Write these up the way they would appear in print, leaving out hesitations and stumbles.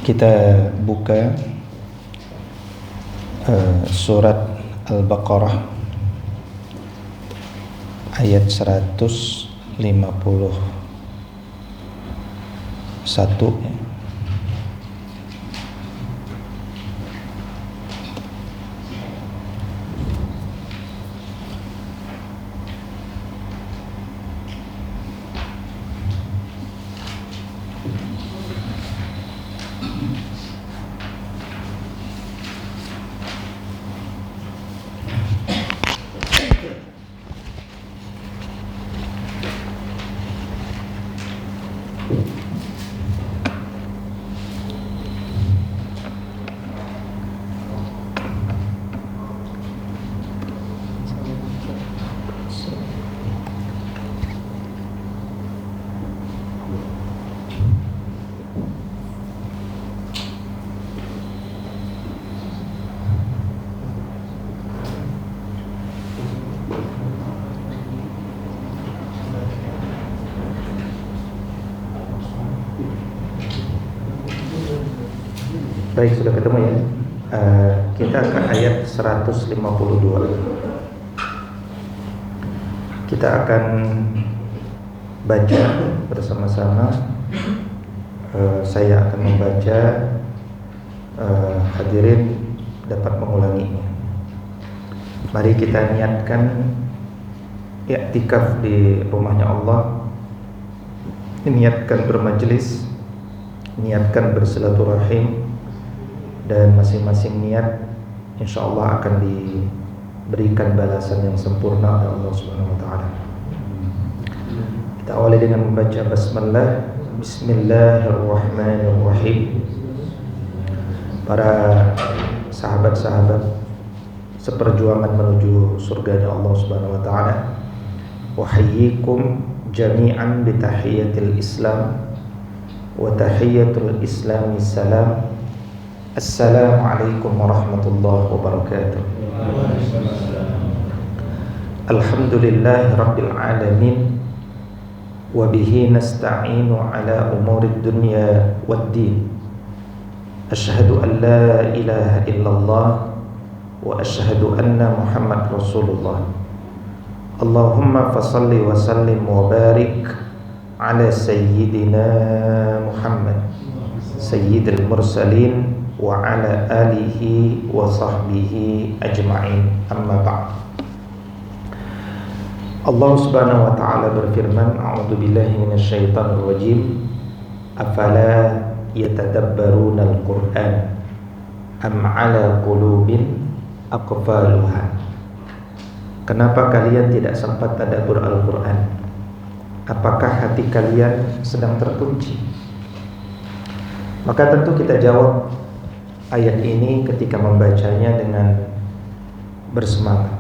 Kita buka surat Al-Baqarah ayat 151. Baik, sudah ketemu ya. Kita ke ayat 152. Kita akan baca bersama-sama. Saya akan membaca, hadirin dapat mengulanginya. Mari kita niatkan i'tikaf di rumahnya Allah, niatkan bermajelis, niatkan bersilaturahim, dan masing-masing niat insyaallah akan diberikan balasan yang sempurna oleh Allah Subhanahu wa taala. Kita awali dengan membaca basmalah. Bismillahirrahmanirrahim. Para sahabat-sahabat seperjuangan menuju surganya Allah Subhanahu wa taala, uhayyikum jami'an bi tahiyyatil Islam wa tahiyyatul Islami salam. Assalamualaikum warahmatullahi wabarakatuh. Alhamdulillahi rabbil alamin, wa bihi nasta'inu ala umurid dunya waddin. Ashhadu an la ilaha illallah wa ashhadu anna Muhammad Rasulullah. Allahumma fasalli wa sallim wa barik ala sayyidina Muhammad sayyidil mursalin wa ala alihi wa sahbihi ajma'in, amma ba'd. Allah Subhanahu wa ta'ala berfirman, a'udzu billahi minasyaitonir rajim, afala yatadabbaruna al-Qur'an am 'ala qulubin aqfaluha. Kenapa kalian tidak sempat tadabbur Al-Qur'an? Apakah hati kalian sedang terkunci? Maka tentu kita jawab ayat ini ketika membacanya dengan bersemangat.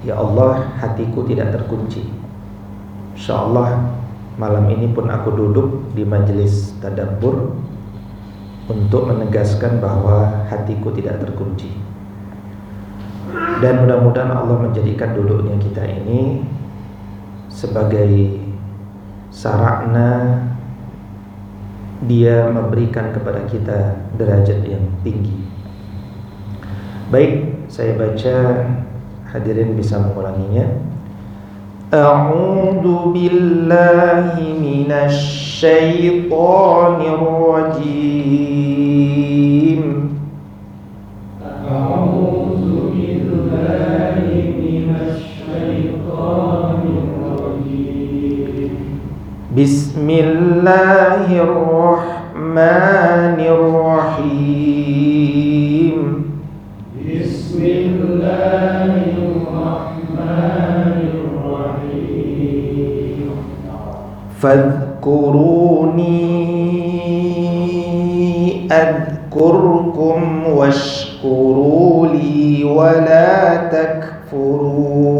Ya Allah, hatiku tidak terkunci. InsyaAllah malam ini pun aku duduk di majelis tadabbur untuk menegaskan bahwa hatiku tidak terkunci. Dan mudah-mudahan Allah menjadikan duduknya kita ini sebagai sarana Dia memberikan kepada kita derajat yang tinggi. Baik, saya baca, hadirin bisa mengulanginya. A'udzu billahi minasy syaithanir rajim. A'udzu billahi minasy syaithanir rajim. Bismillahirrahmanirrahim. Bismillahirrahmanirrahim. Fadhkuruni adhkurkum washkuruli wa la takfurun.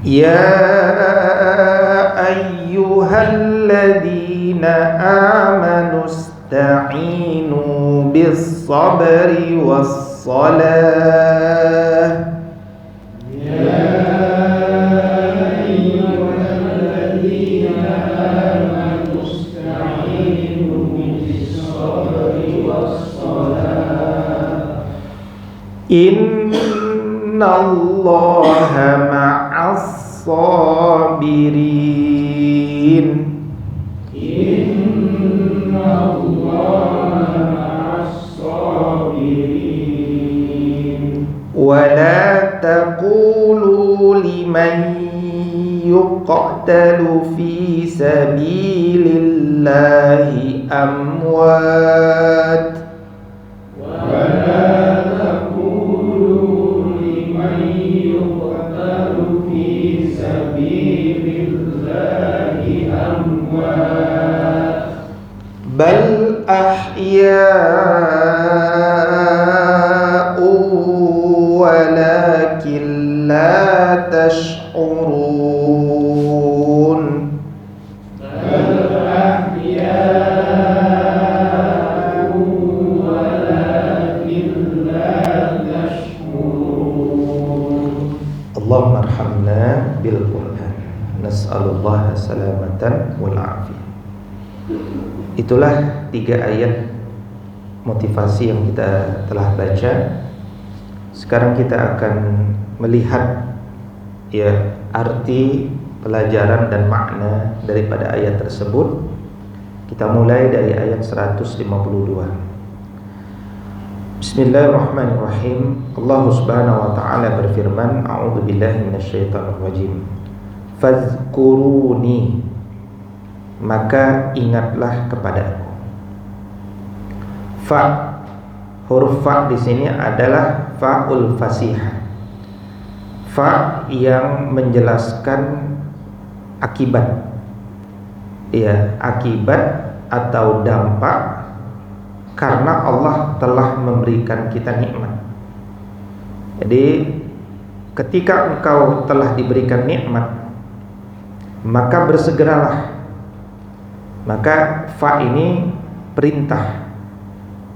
Ya ayyuhalladzina amanu Wasta'inu bis sabri was salah. Innallaha ma'as sabirin. Innallaha ma'as sabirin. Wa la taqulu liman yuqtalu fi sabilillahi amwat. Bal ahya'u walakin la tash'urun. Bal ahya'u walakin la tash'urun. Allahumma arhamna bil Qur'an. Nas'alullah salamatan wal afiyah. Itulah 3 ayat motivasi yang kita telah baca. Sekarang kita akan melihat ya arti, pelajaran dan makna daripada ayat tersebut. Kita mulai dari ayat 152. Bismillahirrahmanirrahim. Allah Subhanahu wa taala berfirman, A'udzu billahi minasyaitonir rajim. Fadhkuruni, maka ingatlah kepadaku. Fa, huruf fa di sini adalah faul fasihah. Fa yang menjelaskan akibat. Ya, akibat atau dampak karena Allah telah memberikan kita nikmat. Jadi ketika engkau telah diberikan nikmat, maka bersegeralah. Maka fa ini perintah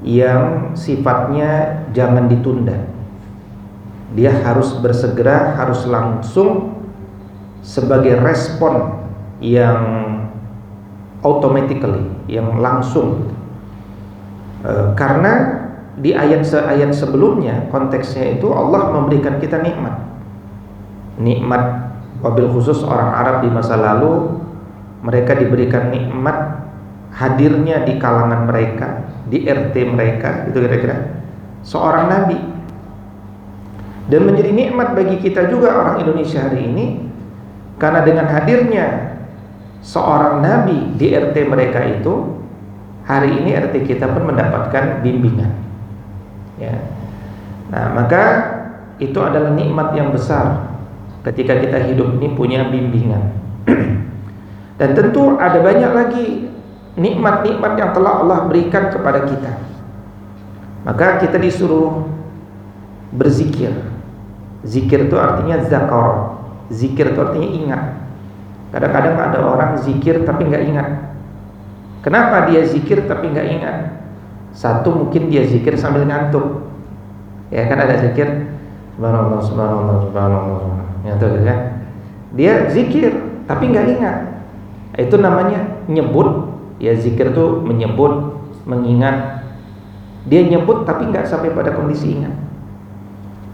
yang sifatnya jangan ditunda. Dia harus bersegera, harus langsung sebagai respon yang automatically, yang langsung. Karena di ayat sebelumnya konteksnya itu Allah memberikan kita nikmat. Nikmat wabil khusus orang Arab di masa lalu, mereka diberikan nikmat hadirnya di kalangan mereka, di RT mereka, itu kira-kira seorang nabi. Dan menjadi nikmat bagi kita juga orang Indonesia hari ini, karena dengan hadirnya seorang nabi di RT mereka itu, hari ini RT kita pun mendapatkan bimbingan. Ya. Nah, maka itu adalah nikmat yang besar ketika kita hidup ini punya bimbingan. Dan tentu ada banyak lagi nikmat-nikmat yang telah Allah berikan kepada kita. Maka kita disuruh berzikir. Zikir itu artinya zakar. Zikir itu artinya ingat. Kadang-kadang ada orang zikir tapi nggak ingat. Kenapa dia zikir tapi nggak ingat? Satu, mungkin dia zikir sambil ngantuk. Ya kan, ada zikir subhanallah, subhanallah, subhanallah, ngantuk kan? Dia zikir tapi nggak ingat. Itu namanya nyebut. Ya, zikir itu menyebut, mengingat. Dia nyebut tapi nggak sampai pada kondisi ingat.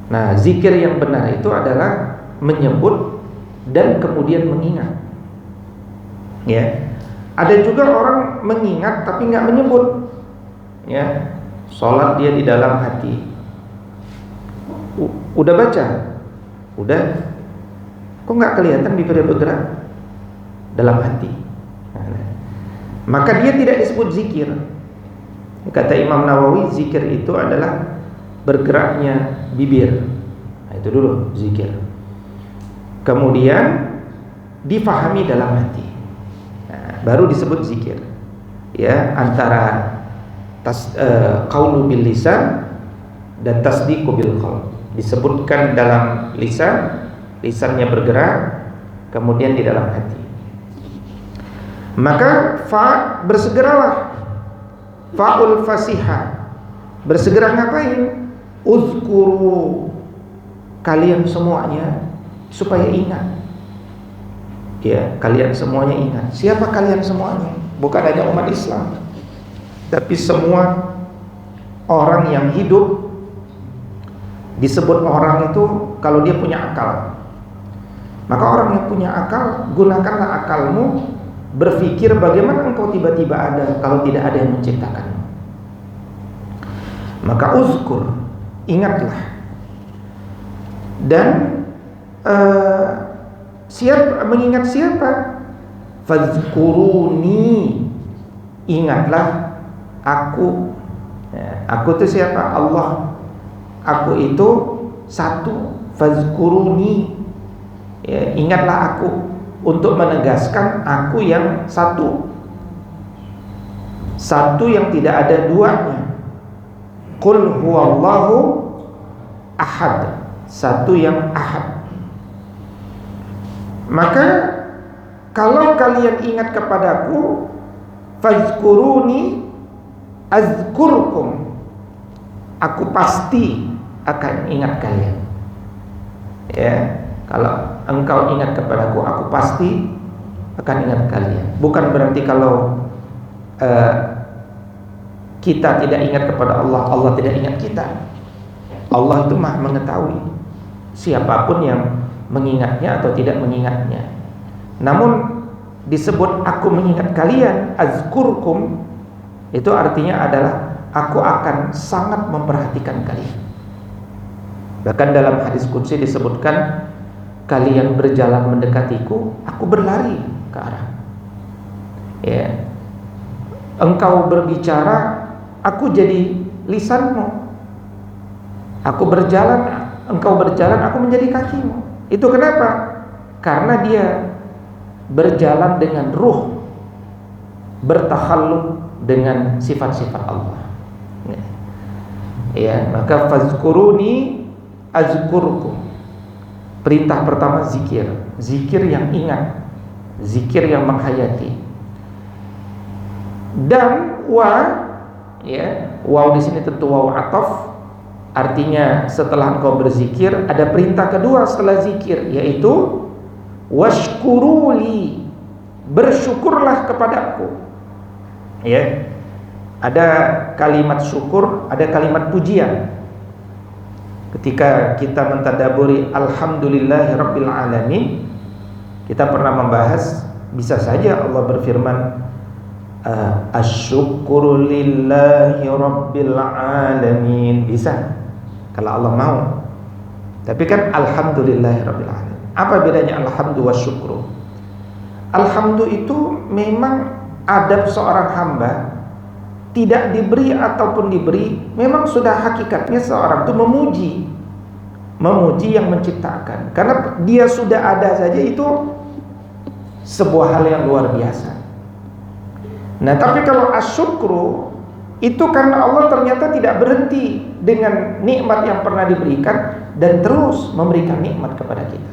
Nah, zikir yang benar itu adalah menyebut dan kemudian mengingat. Ya, ada juga orang mengingat tapi nggak menyebut. Ya, sholat dia di dalam hati. Udah baca, udah, kok nggak kelihatan bibirnya bergerak dalam hati. Maka dia tidak disebut zikir. Kata Imam Nawawi, zikir itu adalah bergeraknya bibir. Nah, itu dulu zikir. Kemudian difahami dalam hati. Nah, baru disebut zikir. Ya, antara qaulu bil lisan dan tasdiqu bil qalb. Disebutkan dalam lisan, lisannya bergerak, kemudian di dalam hati. Maka fa, bersegeralah. Fa'ul fasiha, bersegera ngapain? Uzkuru, kalian semuanya supaya ingat. Ya, kalian semuanya ingat. Siapa kalian semuanya? Bukan hanya umat Islam, tapi semua orang yang hidup. Disebut orang itu kalau dia punya akal. Maka orang yang punya akal, gunakanlah akalmu, berpikir bagaimana engkau tiba-tiba ada kalau tidak ada yang menciptakanmu. Maka uzkur, ingatlah. Dan mengingat siapa? Fazkuruni, ingatlah aku. Aku itu siapa? Allah. Aku itu satu. Fazkuruni, ya, ingatlah aku, untuk menegaskan aku yang satu, satu yang tidak ada duanya. Qul huwallahu ahad, satu yang ahad. Maka kalau kalian ingat kepadaku, fazkuruni azkurkum, aku pasti akan ingat kalian. Ya, kalau engkau ingat kepadaku, aku pasti akan ingat kalian. Bukan berarti kalau kita tidak ingat kepada Allah, Allah tidak ingat kita. Allah itu Maha mengetahui siapapun yang mengingatnya atau tidak mengingatnya. Namun disebut aku mengingat kalian, azkurkum, itu artinya adalah aku akan sangat memperhatikan kalian. Bahkan dalam hadis qudsi disebutkan, kalian berjalan mendekatiku, aku berlari ke arah. Ya. Engkau berbicara, aku jadi lisanmu. Aku berjalan, engkau berjalan, aku menjadi kakimu. Itu kenapa? Karena dia berjalan dengan ruh, bertakhalluk dengan sifat-sifat Allah. Ya, maka fazkuruni azkurkum. Perintah pertama zikir, zikir yang ingat, zikir yang menghayati. Dan ya, waw di sini tentu waw ataf, artinya setelah engkau berzikir ada perintah kedua setelah zikir, yaitu washkuruli, bersyukurlah kepadaku. Ya, ada kalimat syukur, ada kalimat pujian. Ketika kita mentadaburi alhamdulillahirabbil alamin, kita pernah membahas, bisa saja Allah berfirman asyukuru lillahi rabbil alamin, bisa kalau Allah mau. Tapi kan alhamdulillahi rabbil alamin. Apa bedanya alhamdu wa syukru? Alhamdu itu memang adab seorang hamba, tidak diberi ataupun diberi, memang sudah hakikatnya seorang itu memuji yang menciptakan. Karena dia sudah ada saja, itu sebuah hal yang luar biasa. Nah, tapi kalau asyukru itu karena Allah ternyata tidak berhenti dengan nikmat yang pernah diberikan dan terus memberikan nikmat kepada kita.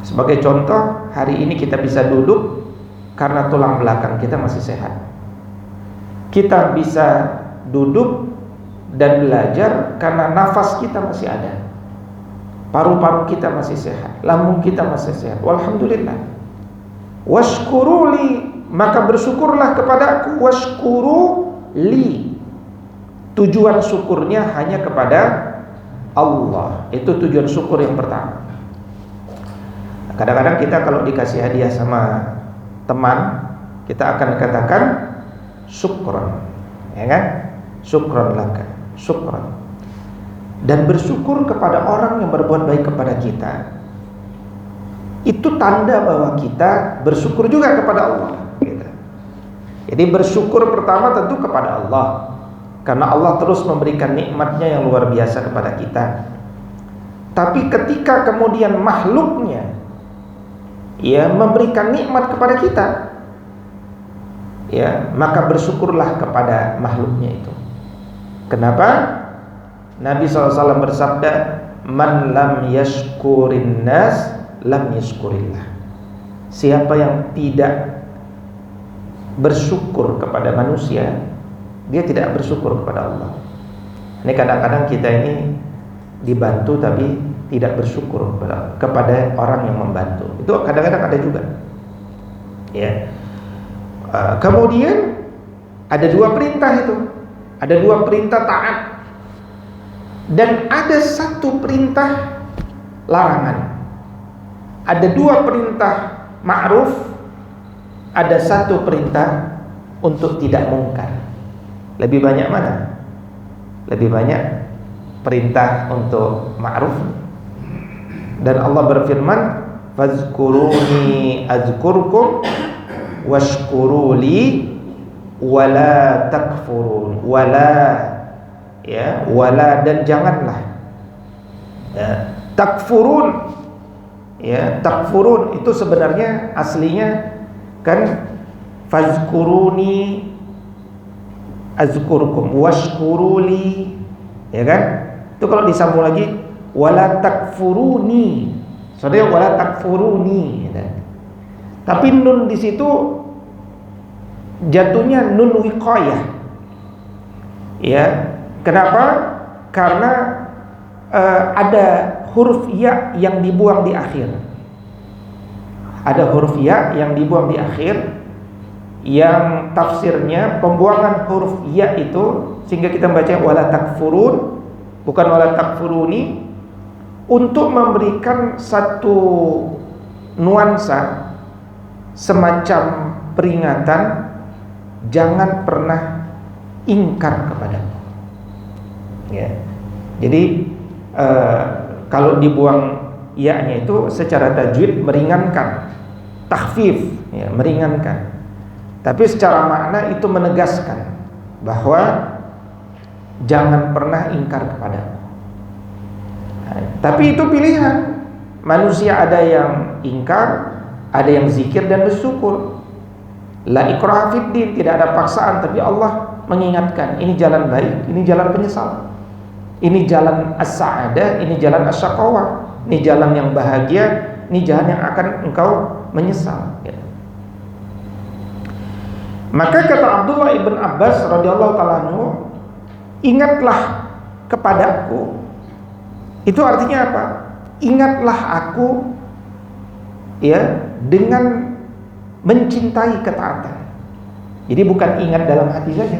Sebagai contoh, hari ini kita bisa duduk karena tulang belakang kita masih sehat. Kita bisa duduk dan belajar karena nafas kita masih ada, paru-paru kita masih sehat, lambung kita masih sehat. Walhamdulillah. Washkuruli, maka bersyukurlah kepadaku. Washkuru li, tujuan syukurnya hanya kepada Allah. Itu tujuan syukur yang pertama. Kadang-kadang kita kalau dikasih hadiah sama teman, kita akan katakan syukron, ya kan? Syukron laka, syukron. Dan bersyukur kepada orang yang berbuat baik kepada kita, itu tanda bahwa kita bersyukur juga kepada Allah, gitu. Jadi bersyukur pertama tentu kepada Allah, karena Allah terus memberikan nikmatnya yang luar biasa kepada kita. Tapi ketika kemudian makhluknya ya memberikan nikmat kepada kita, ya, maka bersyukurlah kepada makhluknya itu. Kenapa? Nabi SAW bersabda, man lam yashkurin nas lam yashkurillah. Siapa yang tidak bersyukur kepada manusia, dia tidak bersyukur kepada Allah. Ini kadang-kadang kita ini dibantu tapi tidak bersyukur kepada orang yang membantu. Itu kadang-kadang ada juga. Ya. Kemudian ada dua perintah itu. Ada dua perintah taat dan ada satu perintah larangan. Ada dua perintah ma'ruf, ada satu perintah untuk tidak mungkar. Lebih banyak mana? Lebih banyak perintah untuk ma'ruf. Dan Allah berfirman, fazkuruni azkurkum washkuruli wala takfurun. Wala dan janganlah takfurun. Takfurun itu sebenarnya aslinya kan fazkuruni azkurkum washkuruli, ya kan? Itu kalau disambung lagi wala takfuruni. Saudara, wala takfuruni, ya. Tapi nun di situ jatuhnya nun wiqayah. Ya, kenapa? Karena ada huruf ya yang dibuang di akhir. Ada huruf ya yang dibuang di akhir, yang tafsirnya pembuangan huruf ya itu sehingga kita membaca wala takfurun, bukan wala takfuruni, untuk memberikan satu nuansa semacam peringatan, jangan pernah ingkar kepadaku. Ya. Jadi kalau dibuang ya-nya itu secara tajwid meringankan, takhfif, ya, meringankan. Tapi secara makna itu menegaskan bahwa jangan pernah ingkar kepadaku. Nah, tapi itu pilihan. Manusia ada yang ingkar, ada yang zikir dan bersyukur. La ikraha fid din, tidak ada paksaan, tapi Allah mengingatkan, ini jalan baik, ini jalan penyesal. Ini jalan as-sa'adah, ini jalan as-syaqawah, ini jalan yang bahagia, ini jalan yang akan engkau menyesal. Ya. Maka kata Abdullah ibn Abbas radhiyallahu ta'ala anhu, ingatlah kepadaku. Itu artinya apa? Ingatlah aku, ya, dengan mencintai ketaatan. Jadi bukan ingat dalam hati saja.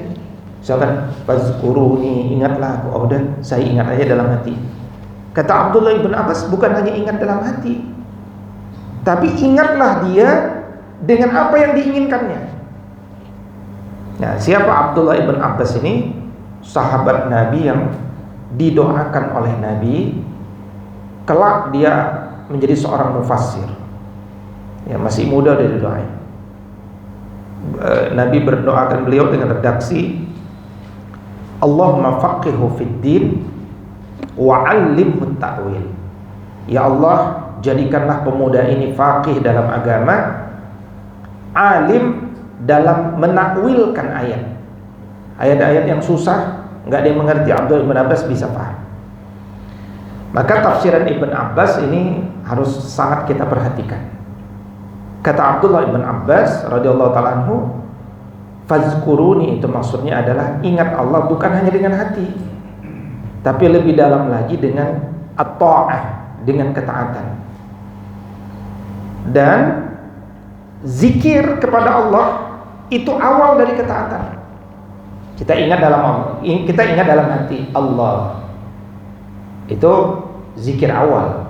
Misalkan fazkuruni, ingatlah aku. Oh, udah, saya ingat aja dalam hati. Kata Abdullah ibn Abbas, bukan hanya ingat dalam hati, tapi ingatlah dia dengan apa yang diinginkannya. Nah, siapa Abdullah ibn Abbas ini? Sahabat Nabi yang didoakan oleh Nabi kelak dia menjadi seorang mufassir. Ya, masih muda udah didoain. Nabi berdoakan beliau dengan redaksi, Allahumma faqihhu fid din wa 'allimhu ta'wil. Ya Allah, jadikanlah pemuda ini faqih dalam agama, alim dalam menakwilkan ayat. Ayat-ayat yang susah, enggak ada yang mengerti, Abdullah bin Abbas bisa paham. Maka tafsiran Ibn Abbas ini harus sangat kita perhatikan. Kata Abdullah bin Abbas radhiyallahu ta'ala anhu, fazkuruni itu maksudnya adalah ingat Allah bukan hanya dengan hati, tapi lebih dalam lagi dengan at-ta'ah, dengan ketaatan. Dan zikir kepada Allah itu awal dari ketaatan. Kita ingat dalam hati Allah. Itu zikir awal.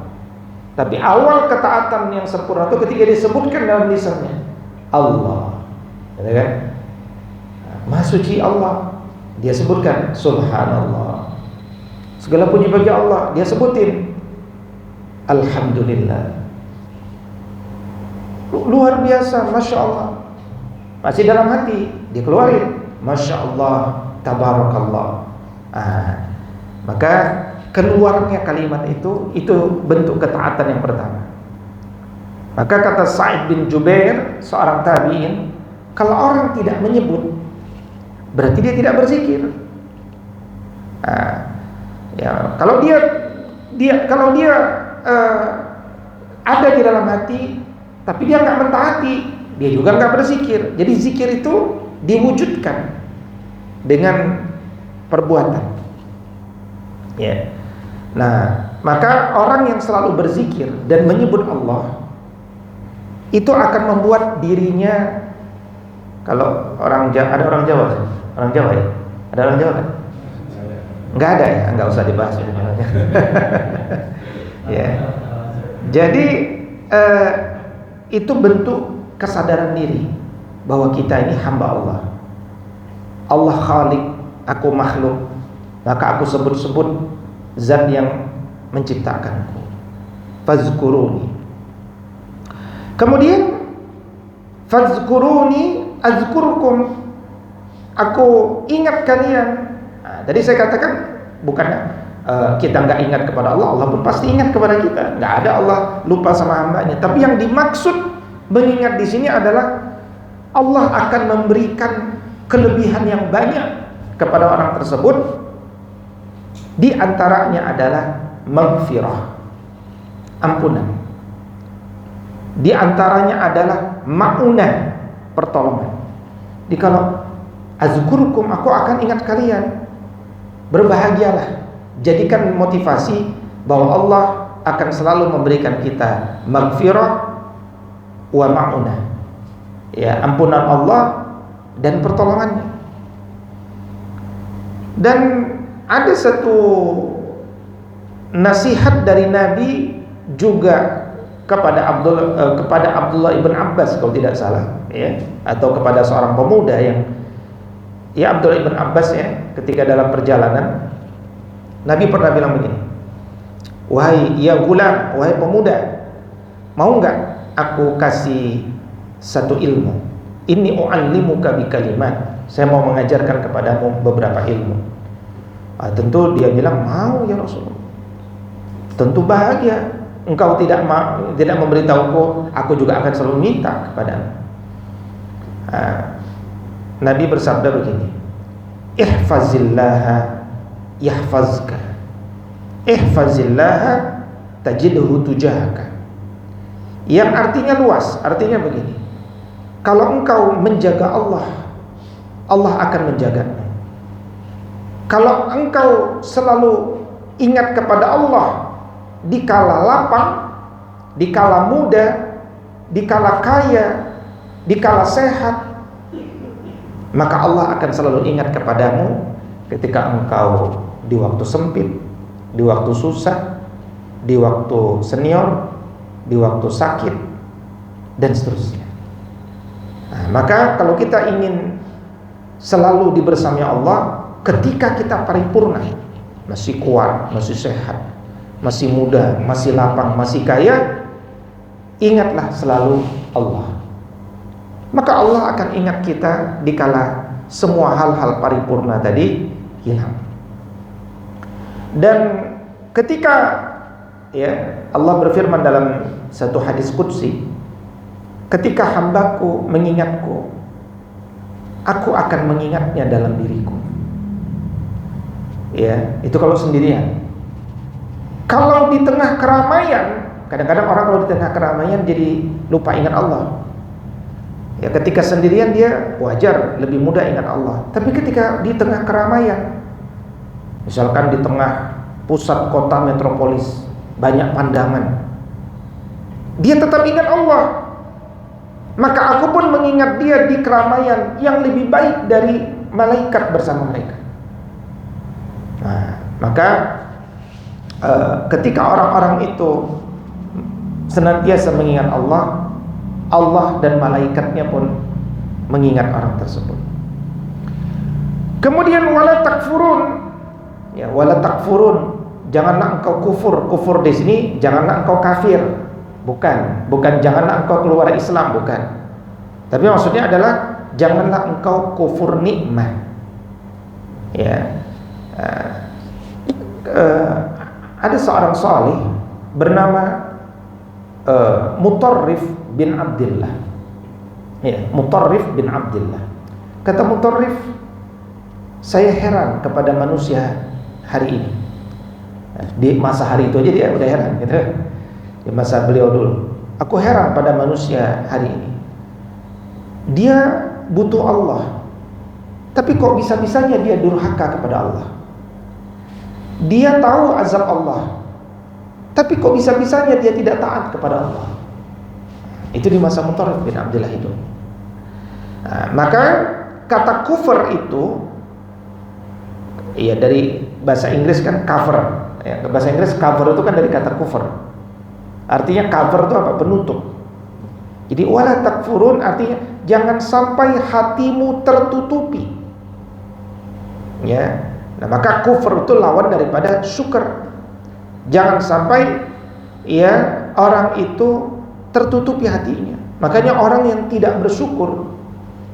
Tapi awal ketaatan yang sempurna itu ketika disebutkan dalam lisannya Allah. Ya kan? Maha suci Allah, dia sebutkan subhanallah. Segala puji bagi Allah, dia sebutin alhamdulillah. Luar biasa, masya Allah. Masih dalam hati dikeluarin, masya Allah, tabarakallah. Maka keluarnya kalimat itu bentuk ketaatan yang pertama. Maka kata Sa'id bin Jubair, seorang tabi'in, kalau orang tidak menyebut, berarti dia tidak berzikir. Kalau dia ada di dalam hati, tapi dia nggak mentaati, dia juga nggak berzikir. Jadi zikir itu diwujudkan dengan perbuatan. Ya. Nah, maka orang yang selalu berzikir dan menyebut Allah itu akan membuat dirinya, kalau orang Jawa, ada orang Jawa, orang Jawa ya, ada orang Jawa kan? Nggak ada ya, nggak usah dibahas ya. Ya. Jadi itu bentuk kesadaran diri bahwa kita ini hamba Allah. Allah Khalik, aku makhluk, maka aku sebut-sebut zat yang menciptakanku. Fazkuruni. Kemudian fazkuruni azkurkum, aku ingat kalian. Nah, tadi saya katakan bukan kita nggak ingat kepada Allah, Allah pun pasti ingat kepada kita. Nggak ada Allah lupa sama hambanya. Tapi yang dimaksud mengingat di sini adalah Allah akan memberikan kelebihan yang banyak kepada orang tersebut. Di antaranya adalah maghfirah, ampunan. Di antaranya adalah ma'unah, pertolongan. Jadi kalau azkurukum, aku akan ingat kalian, berbahagialah. Jadikan motivasi bahwa Allah akan selalu memberikan kita maghfirah wa ma'unah, ya, ampunan Allah dan pertolongannya. Dan ada satu nasihat dari Nabi juga kepada Abdullah ibn Abbas kalau tidak salah, ya, atau kepada seorang pemuda yang, ya, Abdullah ibn Abbas, ya, ketika dalam perjalanan Nabi pernah bilang begini, wahai ya gulam, wahai pemuda, mau nggak aku kasih satu ilmu? Inni u'allimuka bi kalimat, saya mau mengajarkan kepadamu beberapa ilmu. Tentu dia bilang, mau ya Rasulullah. Tentu bahagia. Engkau tidak memberitahuku, aku juga akan selalu minta kepadamu. Nabi bersabda begini, ihfazillaha yahfazka, ihfazillaha tajidhu tujahaka. Yang artinya luas, artinya begini, kalau engkau menjaga Allah, Allah akan menjagamu. Kalau engkau selalu ingat kepada Allah di kala lapang, di kala muda, di kala kaya, di kala sehat, maka Allah akan selalu ingat kepadamu ketika engkau di waktu sempit, di waktu susah, di waktu senior, di waktu sakit, dan seterusnya. Nah, maka kalau kita ingin selalu dibersamai Allah, ketika kita paripurna, masih kuat, masih sehat, masih muda, masih lapang, masih kaya, ingatlah selalu Allah. Maka Allah akan ingat kita dikala semua hal-hal paripurna tadi hilang. Dan ketika, ya, Allah berfirman dalam satu hadis qudsi, ketika hambaku mengingatku, aku akan mengingatnya dalam diriku. Ya, itu kalau sendirian. Kalau di tengah keramaian, kadang-kadang orang kalau di tengah keramaian jadi lupa ingat Allah. Ya, ketika sendirian dia wajar lebih mudah ingat Allah. Tapi ketika di tengah keramaian, misalkan di tengah pusat kota metropolis, banyak pandangan, dia tetap ingat Allah. Maka aku pun mengingat dia di keramaian yang lebih baik dari malaikat bersama mereka. Nah, maka ketika orang-orang itu senantiasa mengingat Allah, Allah dan malaikatnya pun mengingat orang tersebut. Kemudian wala takfurun, ya, wala takfurun, janganlah engkau kufur. Kufur di sini janganlah engkau kafir, bukan janganlah engkau keluar Islam, bukan. Tapi maksudnya adalah janganlah engkau kufur nikmah. Ya. Ada seorang salih bernama Mutarrif bin Abdullah. Ya, Mutarrif bin Abdullah. Kata Mutarrif, saya heran kepada manusia hari ini. Di masa hari itu aja dia udah heran, gitu. Di masa beliau dulu, aku heran pada manusia hari ini. Dia butuh Allah, tapi kok bisa-bisanya dia durhaka kepada Allah. Dia tahu azab Allah, tapi kok bisa-bisanya dia tidak taat kepada Allah. Itu di masa Mutarrif bin Abdillah itu. Maka kata kufur itu, ya dari bahasa Inggris kan cover, ya, bahasa Inggris cover itu kan dari kata kufur. Artinya cover itu apa? Penutup. Jadi wala takfurun artinya jangan sampai hatimu tertutupi. Ya. Nah, maka kufur itu lawan daripada syukur. Jangan sampai ya orang itu tertutupi hatinya. Makanya orang yang tidak bersyukur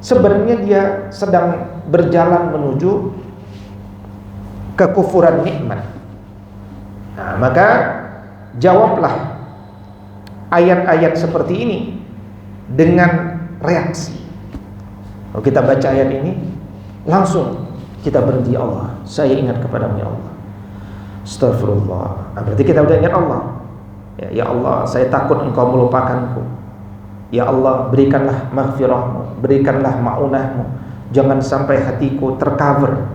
sebenarnya dia sedang berjalan menuju kekufuran nikmat. Nah, maka jawablah ayat-ayat seperti ini dengan reaksi. Kalau kita baca ayat ini, langsung kita berhenti, ya Allah, saya ingat kepadamu ya Allah. Astagfirullah. Nah, berarti kita udah ingat Allah. Ya Allah, saya takut engkau melupakanku. Ya Allah, berikanlah maghfirahmu, berikanlah ma'unahmu. Jangan sampai hatiku tercover,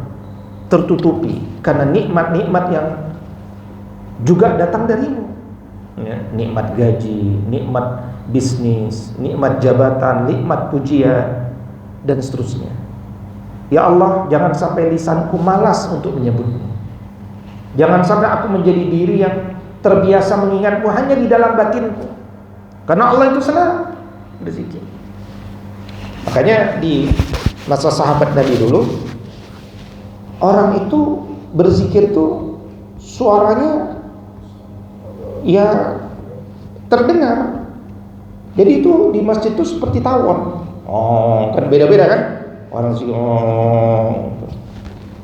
tertutupi karena nikmat-nikmat yang juga datang darimu. Ya, nikmat gaji, nikmat bisnis, nikmat jabatan, nikmat pujian, dan seterusnya. Ya Allah, jangan sampai lisanku malas untuk menyebutmu. Jangan sampai aku menjadi diri yang terbiasa mengingatmu hanya di dalam batinku, karena Allah itu senang berzikir. Makanya di masa sahabat Nabi dulu, orang itu berzikir tuh suaranya ya terdengar. Jadi itu di masjid itu seperti tawon. Oh, kan beda-beda kan? Orang zikir. Oh.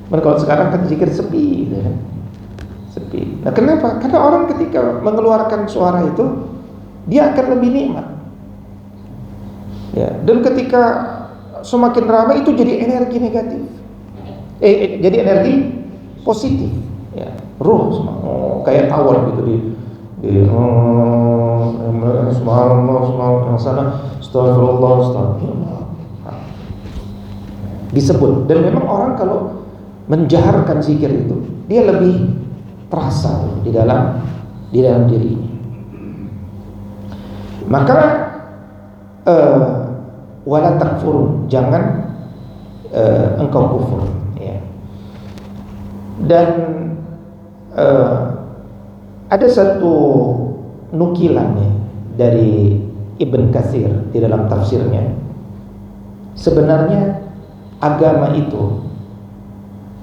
Kalau sekarang kan zikir sepi, gitu kan? Sepi. Nah, kenapa? Karena orang ketika mengeluarkan suara itu, dia akan lebih nikmat. Ya, dan ketika semakin ramai itu jadi energi negatif. Jadi energi positif. Ya, ruh kayak tawon gitu di subhanallah yang sana, astagfirullah. Disebut. Dan memang orang kalau menjaharkan zikir itu, dia lebih terasa di dalam dirinya. Maka wala takfurun, jangan engkau kufur, ya. Dan ada satu nukilan ya, dari Ibn Katsir di dalam tafsirnya. Sebenarnya agama itu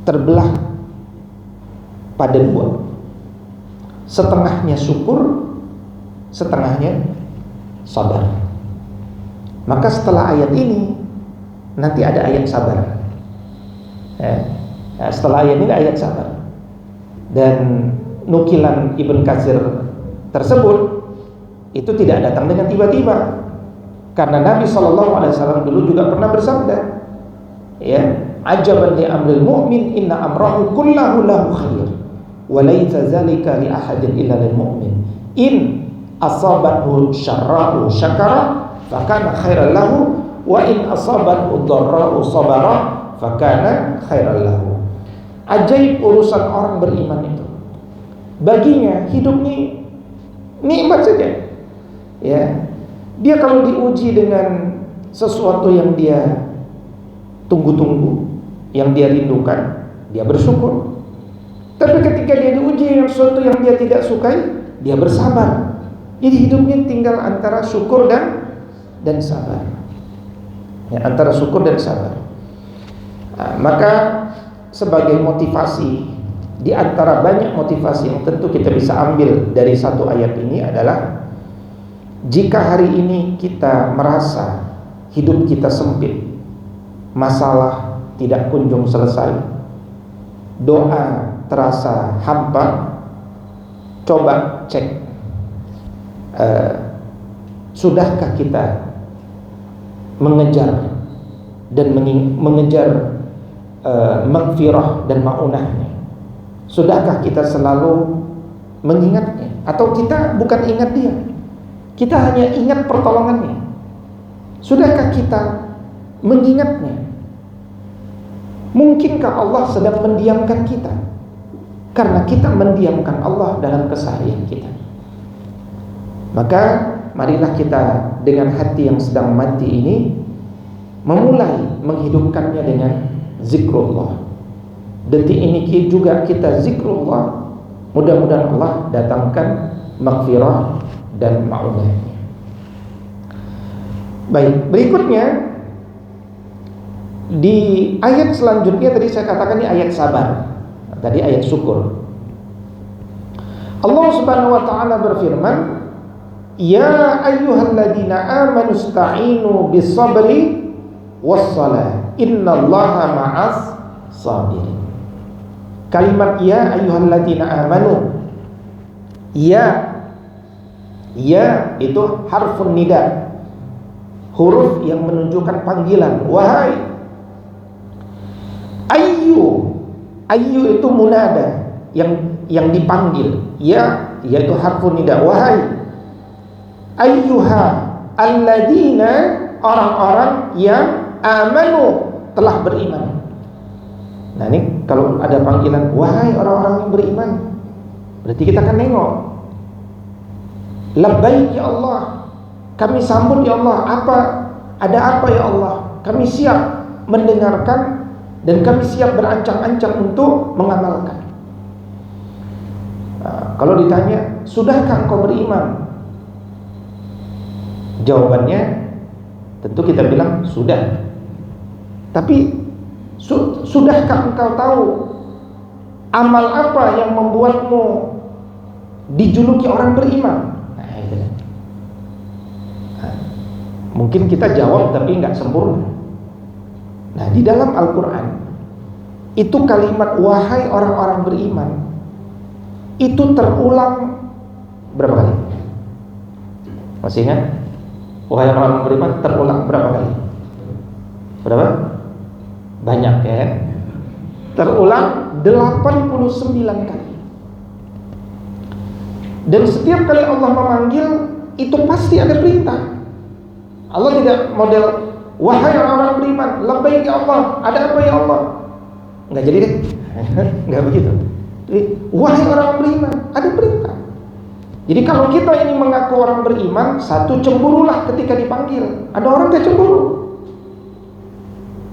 terbelah pada dua. Setengahnya syukur, setengahnya sabar. Maka setelah ayat ini nanti ada ayat sabar. Setelah ayat ini ada ayat sabar. Dan nukilan Ibn Katsir tersebut itu tidak datang dengan tiba-tiba, karena Nabi SAW dulu juga pernah bersabda, ya, ajaban li amril mu'min inna amrahu kullahu lahu khair wa laisa zalika li ahadin illa lil mu'min in asabathu syarra'u syakara fakana khairan lahu wa in asabathu dharra'u sabara fakana khairan lahu. Ajaib urusan orang beriman itu, baginya hidup ini nikmat saja. Ya, dia kalau diuji dengan sesuatu yang dia tunggu-tunggu, yang dia rindukan, dia bersyukur. Tapi ketika dia diuji dengan sesuatu yang dia tidak sukai, dia bersabar. Jadi hidupnya tinggal antara syukur dan sabar. Ya, antara syukur dan sabar. Nah, maka sebagai motivasi, di antara banyak motivasi yang tentu kita bisa ambil dari satu ayat ini adalah, jika hari ini kita merasa hidup kita sempit, masalah tidak kunjung selesai, doa terasa hampa, coba cek, sudahkah kita mengejar dan mengejar maghfirah dan ma'unahnya? Sudahkah kita selalu mengingatnya? Atau kita bukan ingat dia, kita hanya ingat pertolongannya? Sudahkah kita mengingatnya. Mungkinkah Allah sedang mendiamkan kita karena kita mendiamkan Allah dalam keseharian kita? Maka marilah kita dengan hati yang sedang mati ini memulai menghidupkannya dengan zikrullah. Detik ini juga kita zikrullah. Mudah-mudahan Allah datangkan maghfirah dan ma'unahnya. Baik, berikutnya di ayat selanjutnya tadi saya katakan ini ayat sabar. Tadi ayat syukur. Allah Subhanahu wa taala berfirman, "Ya ayyuhalladzina amanu ista'inu bis-sabri was-salah. Innallaha ma'as sabirin." Kalimat ya ayyuhalladzina amanu. Ya itu harfun nida. Huruf yang menunjukkan panggilan, wahai. Ayyu itu munada yang dipanggil. Ya yaitu harfun nida, wahai. Ayyuha alladzina, orang-orang yang amanu, telah beriman. Nah ini kalau ada panggilan wahai orang-orang yang beriman, berarti kita akan nengok. Labbaik ya Allah, kami sambut ya Allah. Ada apa ya Allah? Kami siap mendengarkan dan kami siap berancang-ancang untuk mengamalkan. Nah, kalau ditanya, sudahkah engkau beriman? Jawabannya tentu kita bilang sudah. Tapi sudahkah engkau tahu amal apa yang membuatmu dijuluki orang beriman? Nah, itu. Mungkin kita jawab tapi nggak sempurna. Nah, di dalam Al-Quran itu kalimat wahai orang-orang beriman itu terulang berapa kali? Masih ingat? Wahai orang-orang beriman terulang berapa kali? Berapa? Banyak ya. Terulang 89 kali. Dan setiap kali Allah memanggil itu pasti ada perintah. Allah tidak model wahai orang-orang beriman, labbaik ya Allah, ada apa ya Allah? Enggak jadi deh. Enggak begitu. Jadi, wahai orang beriman, ada perintah. Jadi kalau kita ini mengaku orang beriman, satu, cemburulah ketika dipanggil. Ada orang gak cemburu.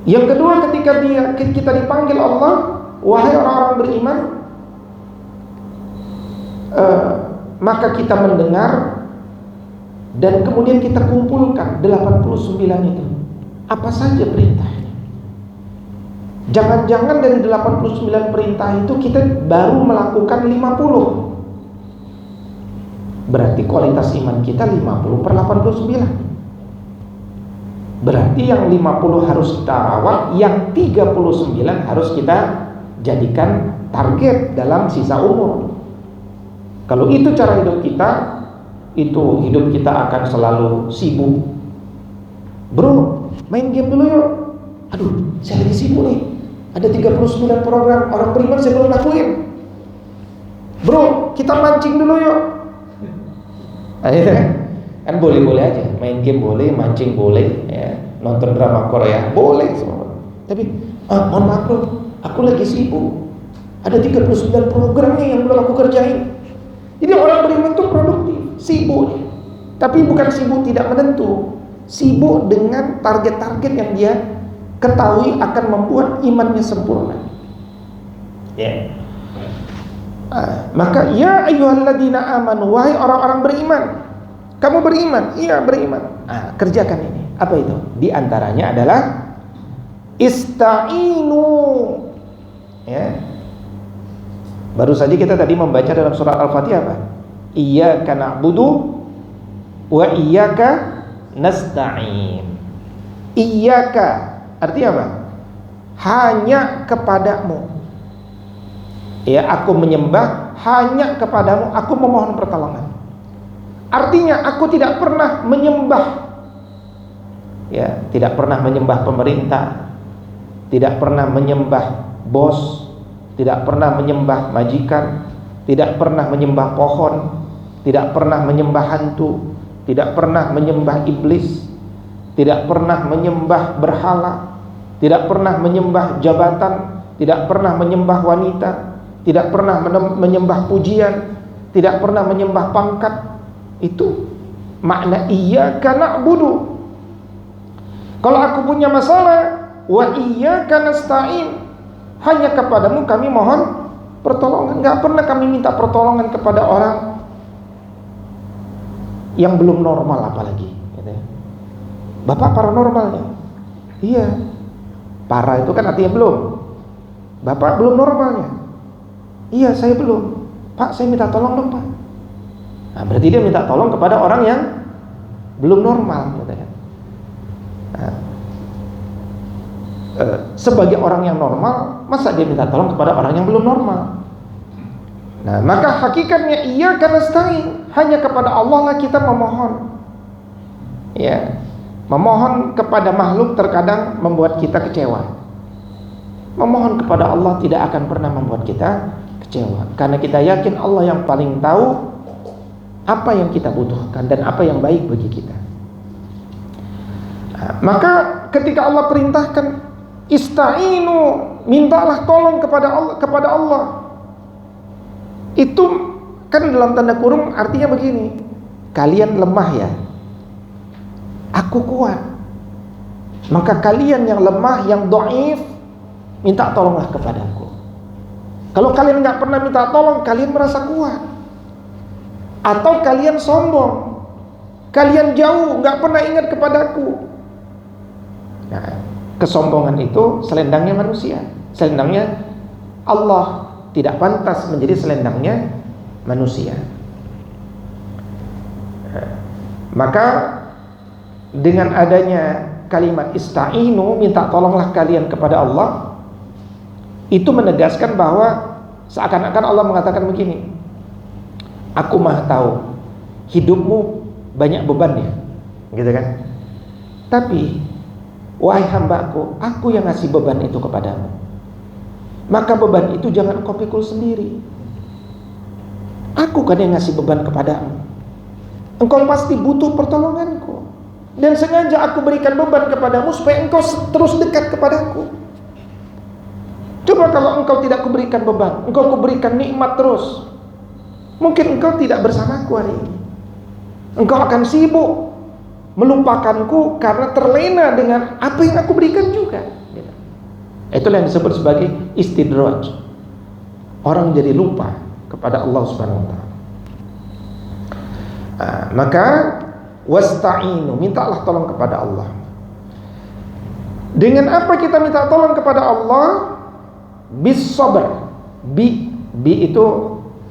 Yang kedua, ketika kita dipanggil Allah, wahai orang-orang beriman, maka kita mendengar dan kemudian kita kumpulkan 89 itu. Apa saja perintahnya? Jangan-jangan dari 89 perintah itu kita baru melakukan 50. Berarti kualitas iman kita 50/89. Berarti yang 50 harus kita rawat, yang 39 harus kita jadikan target dalam sisa umur. Kalau itu cara hidup kita, itu hidup kita akan selalu sibuk. Bro, main game dulu yuk. Aduh, saya lagi sibuk nih. Ada 39 program orang beriman saya belum lakuin. Bro, kita mancing dulu yuk. Akhirnya kan boleh-boleh aja. Main game boleh, mancing boleh, ya. Nonton drama Korea boleh semua. Tapi mohon maaf bro, aku lagi sibuk. Ada 39 program nih yang belum aku kerjain. Jadi orang beriman itu produktif, sibuk. Tapi bukan sibuk tidak menentu. Sibuk dengan target-target yang dia ketahui akan membuat imannya sempurna. Ya. Maka ya ayyuhalladzina amanu, wahai orang-orang beriman. Kamu beriman? Iya beriman. Kerjakan ini. Apa itu? Di antaranya adalah ista'inu. Ya. Baru saja kita tadi membaca dalam surat Al-Fatihah apa? Iyyaka na'budu wa iyyaka nasta'in. Iyyaka artinya apa? Hanya kepadamu. Ya, aku menyembah hanya kepadamu, aku memohon pertolongan. Artinya aku tidak pernah menyembah, ya, tidak pernah menyembah pemerintah, tidak pernah menyembah bos, tidak pernah menyembah majikan, tidak pernah menyembah pohon, tidak pernah menyembah hantu, tidak pernah menyembah iblis, tidak pernah menyembah berhala, tidak pernah menyembah jabatan, tidak pernah menyembah wanita, tidak pernah menyembah pujian, tidak pernah menyembah pangkat. Itu makna iyyaka na'budu. Kalau aku punya masalah, wa iyyaka nasta'in, hanya kepadamu kami mohon pertolongan. Gak pernah kami minta pertolongan kepada orang yang belum normal, apalagi gitu ya. Bapak paranormalnya? Iya. Para itu kan artinya belum. Bapak belum normalnya? Iya, saya belum. Pak, saya minta tolong dong, Pak. Nah, berarti dia minta tolong kepada orang yang belum normal gitu ya. Nah, sebagai orang yang normal, masa dia minta tolong kepada orang yang belum normal? Nah, maka hakikatnya iyyaka nasta'in, hanya kepada Allah lah kita memohon. Ya, memohon kepada makhluk terkadang membuat kita kecewa. Memohon kepada Allah tidak akan pernah membuat kita kecewa, karena kita yakin Allah yang paling tahu apa yang kita butuhkan dan apa yang baik bagi kita. Nah, maka ketika Allah perintahkan ista'inu, mintalah tolong kepada Allah. Itu kan dalam tanda kurung artinya begini, kalian lemah ya, aku kuat. Maka kalian yang lemah, yang dhaif, minta tolonglah kepadaku. Kalau kalian nggak pernah minta tolong, kalian merasa kuat. Atau kalian sombong, kalian jauh, nggak pernah ingat kepadaku. Nah, kesombongan itu selendangnya manusia, selendangnya Allah. Tidak pantas menjadi selendangnya manusia. Maka dengan adanya kalimat ista'inu, minta tolonglah kalian kepada Allah, itu menegaskan bahwa seakan-akan Allah mengatakan begini, aku maha tahu hidupmu banyak bebannya, gitu kan? Tapi wahai hambaku, aku yang ngasih beban itu kepadamu. Maka beban itu jangan kau pikul sendiri. Aku kan yang ngasih beban kepadamu. Engkau pasti butuh pertolonganku, dan sengaja aku berikan beban kepadamu supaya engkau terus dekat kepadaku. Coba kalau engkau tidak kuberikan beban, engkau kuberikan nikmat terus, mungkin engkau tidak bersamaku hari ini. Engkau akan sibuk melupakanku karena terlena dengan apa yang aku berikan juga. Itulah yang disebut sebagai istidraj. Orang jadi lupa kepada Allah Subhanahu wa taala. Maka wasta'inu, mintalah tolong kepada Allah. Dengan apa kita minta tolong kepada Allah? Bis sabr. Bi itu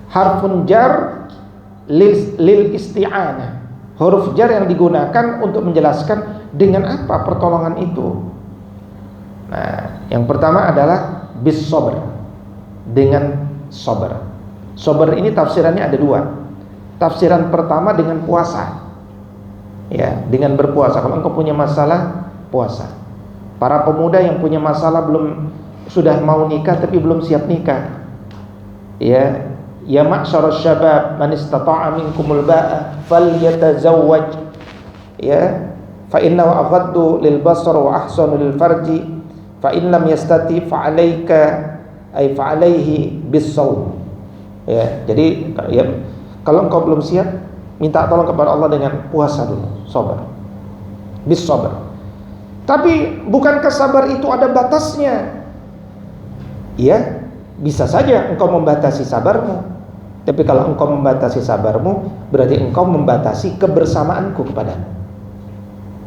harfun jar lil isti'anah. Huruf jar yang digunakan untuk menjelaskan dengan apa pertolongan itu. Nah, yang pertama adalah bis sabr, dengan sabar. Sabar ini tafsirannya ada dua. Tafsiran pertama dengan puasa, ya, dengan berpuasa. Kalau engkau punya masalah, puasa. Para pemuda yang punya masalah sudah mau nikah tapi belum siap nikah, ya, ya ma'syarasy syabab man istata'a minkumul ba'a falyatazawwaj, ya, fa innahu aghaddu lil basar wa ahsanu lil farji. Fa in lam yastati fa alaihi bis-shaum. Ya, jadi ya, kalau engkau belum siap, minta tolong kepada Allah dengan puasa dulu, sabar. Bis-sabr. Tapi bukankah sabar itu ada batasnya? Ya, bisa saja engkau membatasi sabarmu. Tapi kalau engkau membatasi sabarmu, berarti engkau membatasi kebersamaanku kepadamu.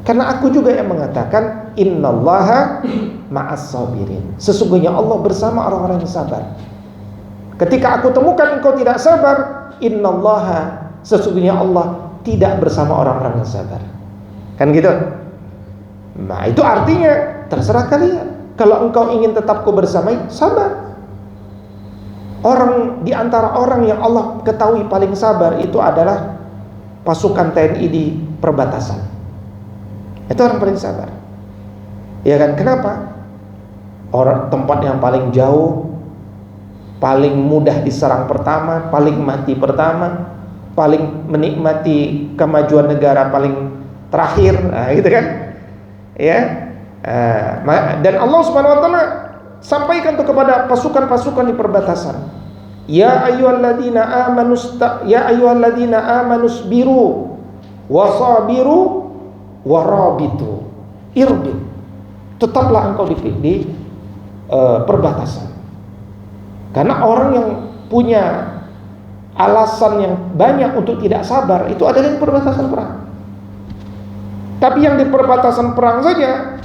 Karena aku juga yang mengatakan innallaha ma'as sabirin. Sesungguhnya Allah bersama orang-orang yang sabar. Ketika aku temukan engkau tidak sabar, innallaha, sesungguhnya Allah tidak bersama orang-orang yang sabar. Kan gitu? Nah, itu artinya terserah kalian. Kalau engkau ingin tetap ku bersamai, sabar. Orang di antara orang yang Allah ketahui paling sabar itu adalah pasukan TNI di perbatasan. Itu orang paling sabar. Ya kan? Kenapa? Orang tempat yang paling jauh, paling mudah diserang pertama, paling mati pertama, paling menikmati kemajuan negara paling terakhir. Nah, gitu kan? Ya. Dan Allah Subhanahu wa taala sampaikan tuh kepada pasukan-pasukan di perbatasan. Ya ayyuhalladzina amanu sabiru wasabiru warabitu. Irbit. Tetaplah engkau di perbatasan. Karena orang yang punya alasan yang banyak untuk tidak sabar itu adalah di perbatasan perang. Tapi yang di perbatasan perang saja,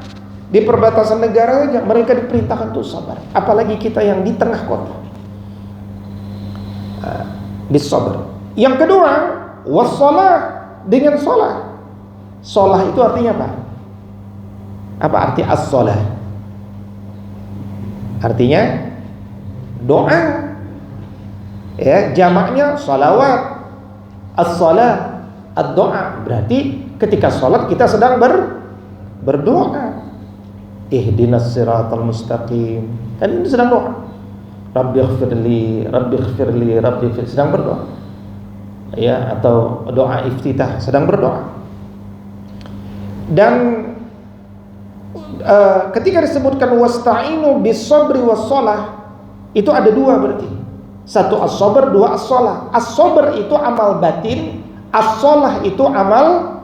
di perbatasan negara saja, mereka diperintahkan untuk sabar. Apalagi kita yang di tengah kota. Bisabar. Yang kedua, wassalah, dengan sholat. Sholat itu artinya apa? Apa arti as-sholah? Artinya doa. Ya, jamaknya salawat. As-sholah, ad-doa. Berarti ketika sholat kita sedang berdoa. Ihdinas siratal mustaqim. Kan ini sedang doa. Rabbighfirli, Rabbighfirli, Rabbighfirli, sedang berdoa. Ya, atau doa iftitah, sedang berdoa. Dan ketika disebutkan wasta'inu bis-sabri was-shalah, itu ada dua berarti. Satu as-sabr, dua as-shalah. As-sabr itu amal batin, as-shalah itu amal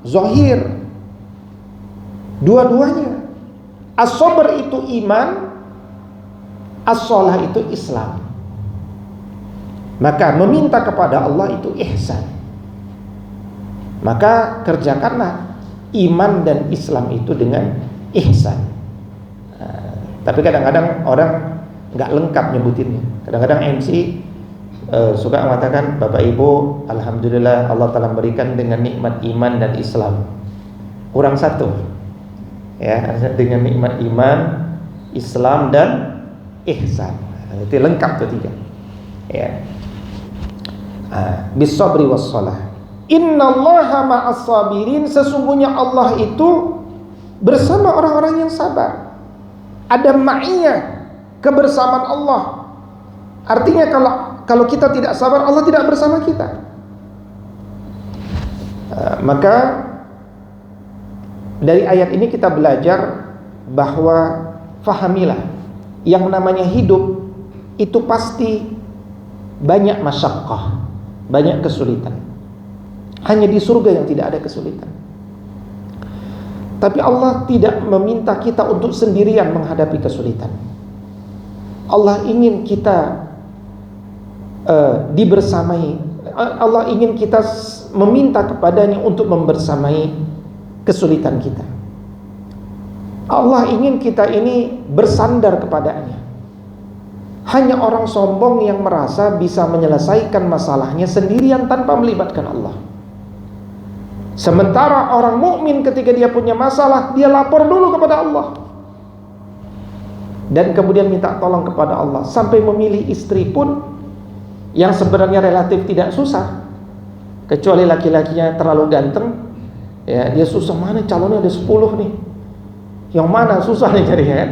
zahir. Dua-duanya. As-sabr itu iman, as-shalah itu Islam. Maka meminta kepada Allah itu ihsan. Maka kerjakanlah iman dan Islam itu dengan ihsan. Tapi kadang-kadang orang nggak lengkap nyebutinnya. Kadang-kadang MC suka mengatakan, Bapak Ibu, alhamdulillah Allah telah berikan dengan nikmat iman dan Islam. Kurang satu. Ya, dengan nikmat iman, Islam dan ihsan. Itu lengkap tuh tiga. Ya. Bis-sabri was-shalah. Innallaha ma'as sabirin, sesungguhnya Allah itu bersama orang-orang yang sabar. Ada ma'iyah, kebersamaan Allah. Artinya kalau kita tidak sabar, Allah tidak bersama kita. Maka dari ayat ini kita belajar bahwa fahamilah, yang namanya hidup itu pasti banyak masyaqqah, banyak kesulitan. Hanya di surga yang tidak ada kesulitan. Tapi Allah tidak meminta kita untuk sendirian menghadapi kesulitan. Allah ingin kita dibersamai. Allah ingin kita meminta kepadanya untuk membersamai kesulitan kita. Allah ingin kita ini bersandar kepadanya. Hanya orang sombong yang merasa bisa menyelesaikan masalahnya sendirian tanpa melibatkan Allah. Sementara orang mukmin ketika dia punya masalah, dia lapor dulu kepada Allah. Dan kemudian minta tolong kepada Allah. Sampai memilih istri pun yang sebenarnya relatif tidak susah. Kecuali laki-lakinya terlalu ganteng, ya, dia susah, mana calonnya ada 10 nih, yang mana susah nih carinya kan.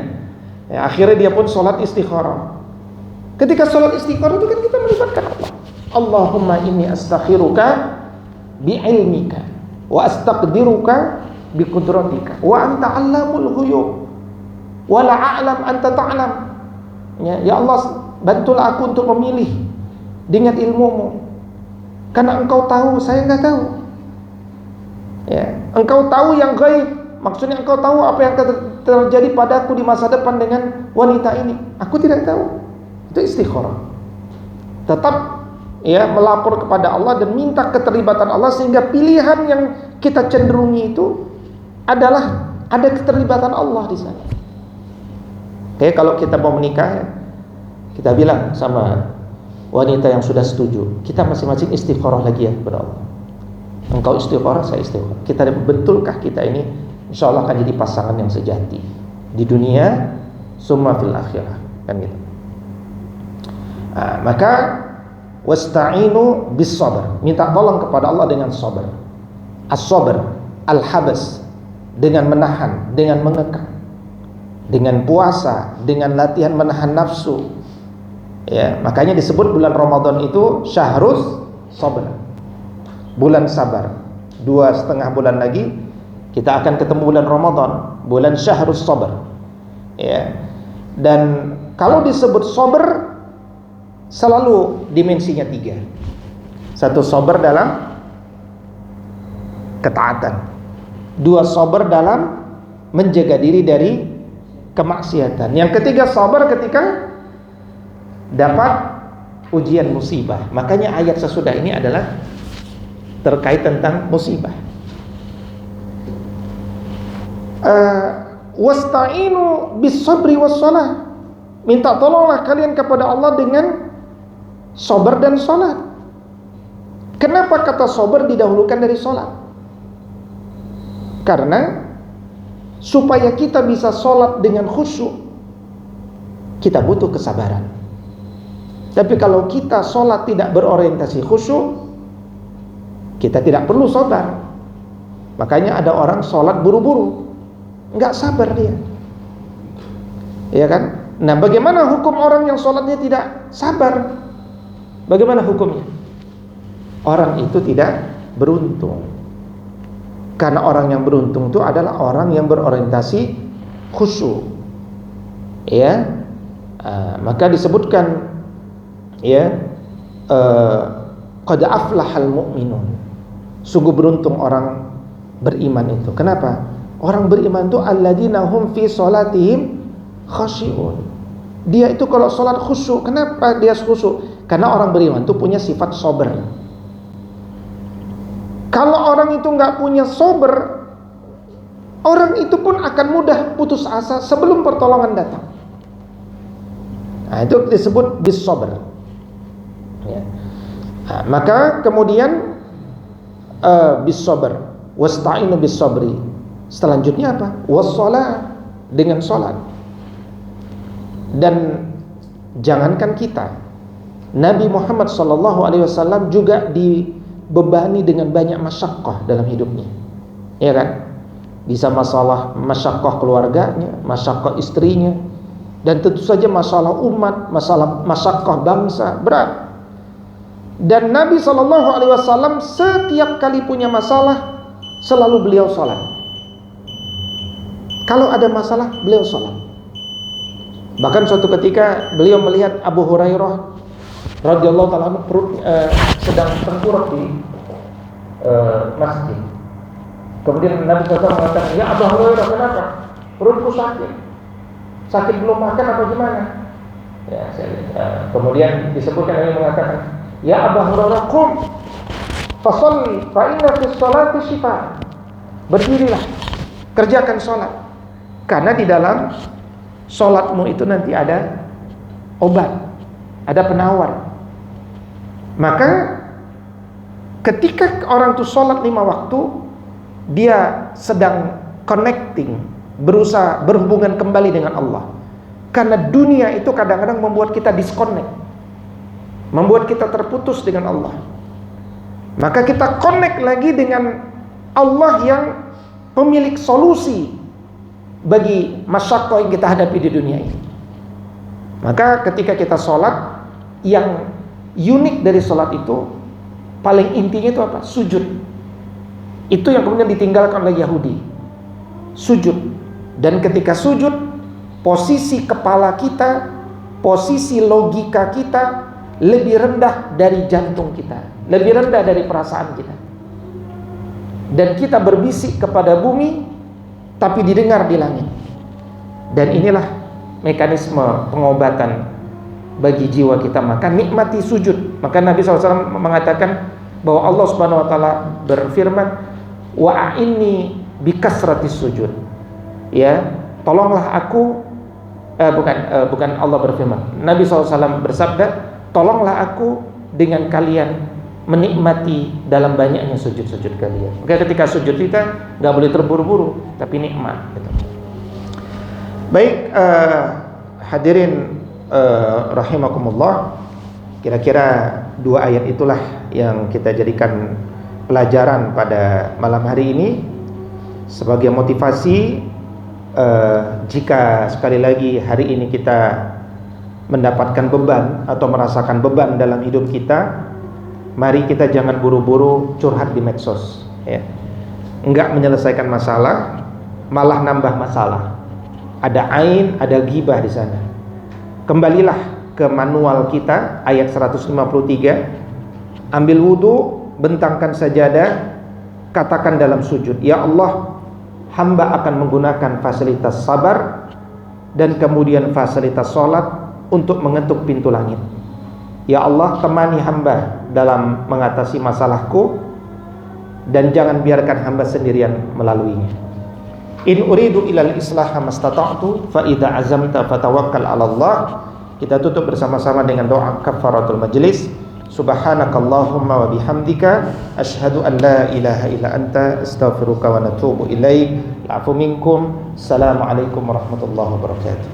Ya, akhirnya dia pun sholat istikharah. Ketika sholat istikharah itu kan kita melibatkan Allah. Allahumma inni astakhiruka bi'ilmika wa astaqdiruka biqudratika wa anta 'allamul ghuyub wa la a'lam anta ta'lam. Ya Allah, bantulah aku untuk memilih dengan ilmumu, karena engkau tahu, saya enggak tahu. Ya, engkau tahu yang gaib, maksudnya engkau tahu apa yang terjadi padaku di masa depan dengan wanita ini. Aku tidak tahu. Itu istikharah. Tetap ya melapor kepada Allah dan minta keterlibatan Allah, sehingga pilihan yang kita cenderungi itu adalah ada keterlibatan Allah di sana. Kayak kalau kita mau menikah, kita bilang sama wanita yang sudah setuju, kita masing-masing istikharah lagi ya kepada Allah. Engkau istikharah, saya istikharah. Kita betulkah kita ini insya Allah akan jadi pasangan yang sejati di dunia, summa fil akhirah, kan gitu. Maka wasta'inu bis sabr, minta tolong kepada Allah dengan sabar. As-sabr, al-habas, dengan menahan, dengan mengekang, dengan puasa, dengan latihan menahan nafsu. Ya, makanya disebut bulan Ramadan itu syahrus sabr, bulan sabar. 2,5 bulan lagi Kita akan ketemu bulan Ramadan, bulan Syahrus Sabr. Ya. Dan kalau disebut sabr, selalu dimensinya 3. Satu, sabar dalam ketaatan. 2, sabar dalam menjaga diri dari kemaksiatan. Yang ketiga, sabar ketika dapat ujian musibah. Makanya ayat sesudah ini adalah terkait tentang musibah. Wasta'inu bis sabri was shalah. Minta tolonglah kalian kepada Allah dengan sabar dan salat. Kenapa kata sabar didahulukan dari salat? Karena supaya kita bisa salat dengan khusyuk, kita butuh kesabaran. Tapi kalau kita salat tidak berorientasi khusyuk, kita tidak perlu sabar. Makanya ada orang salat buru-buru, nggak sabar dia, ya kan? Nah, bagaimana hukum orang yang sholatnya tidak sabar? Bagaimana hukumnya? Orang itu tidak beruntung. Karena orang yang beruntung itu adalah orang yang berorientasi khusyuk. Ya, maka disebutkan, ya, qad aflahal mu'minun. Sungguh beruntung orang beriman itu. Kenapa? Orang beriman itu alladzina hum fi sholatihim khasyi'un. Dia itu kalau sholat khusyuk. Kenapa dia khusyuk? Karena orang beriman itu punya sifat sabar. Kalau orang itu nggak punya sabar, orang itu pun akan mudah putus asa sebelum pertolongan datang. Nah, itu disebut bis sabar. Ya. Nah, maka kemudian bis sabar, wasta'inu bis sabri. Selanjutnya apa? Wassalah, dengan salat. Dan jangankan kita, Nabi Muhammad SAW juga dibebani dengan banyak masyaqqah dalam hidupnya, ya kan? Bisa masalah masyaqqah keluarganya, masyaqqah istrinya, dan tentu saja masalah umat, masalah masyaqqah bangsa, berat. Dan Nabi SAW setiap kali punya masalah, selalu beliau sholat. Kalau ada masalah, beliau sholat. Bahkan suatu ketika beliau melihat Abu Hurairah radhiyallahu taala perut sedang tengkurap di masjid. Kemudian Nabi SAW mengatakan, "Ya Abu Hurairah, kenapa? Perutku sakit. Sakit belum makan apa gimana?" Ya, kemudian disebutkan Nabi mengatakan, "Ya Abu Hurairah, qum fasholli fa inna fis sholati shifa." Berdirilah, kerjakan sholat, karena di dalam sholatmu itu nanti ada obat, ada penawar. Maka ketika orang itu sholat 5 waktu, dia sedang connecting, berusaha berhubungan kembali dengan Allah. Karena dunia itu kadang-kadang membuat kita disconnect, membuat kita terputus dengan Allah. Maka kita connect lagi dengan Allah yang pemilik solusi bagi masyaqqah yang kita hadapi di dunia ini. Maka ketika kita sholat, yang unik dari sholat itu, paling intinya itu apa? Sujud. Itu yang kemudian ditinggalkan oleh Yahudi, sujud. Dan ketika sujud, posisi kepala kita, posisi logika kita lebih rendah dari jantung kita, lebih rendah dari perasaan kita. Dan kita berbisik kepada bumi, tapi didengar di langit. Dan inilah mekanisme pengobatan bagi jiwa kita. Maka nikmati sujud. Maka Nabi SAW mengatakan bahwa Allah Subhanahu Wa Taala berfirman, wa a'inni bikasratis sujud. Ya, tolonglah aku. Bukan Allah berfirman. Nabi SAW bersabda, tolonglah aku dengan kalian menikmati dalam banyaknya sujud-sujud kalian. Maka ketika sujud kita nggak boleh terburu-buru, tapi nikmat. Gitu. Baik, hadirin rahimakumullah. Kira-kira 2 ayat itulah yang kita jadikan pelajaran pada malam hari ini sebagai motivasi. Jika sekali lagi hari ini kita mendapatkan beban atau merasakan beban dalam hidup kita, mari kita jangan buru-buru curhat di medsos, ya. enggak menyelesaikan masalah, malah nambah masalah. Ada ain, ada ghibah di sana. Kembalilah ke manual kita ayat 153. Ambil wudu, bentangkan sajadah, katakan dalam sujud, ya Allah, hamba akan menggunakan fasilitas sabar dan kemudian fasilitas sholat untuk mengetuk pintu langit. Ya Allah, temani hamba dalam mengatasi masalahku dan jangan biarkan hamba sendirian melaluinya. In uridu ilal islaha mastata'tu fa idza azamta fatawakkal 'ala Allah. Kita tutup bersama-sama dengan doa kafaratul majlis. Subhanakallahumma wa bihamdika asyhadu an la ilaha illa anta astaghfiruka wa natubu ilaik. Afu minkum. Assalamualaikum warahmatullahi wabarakatuh.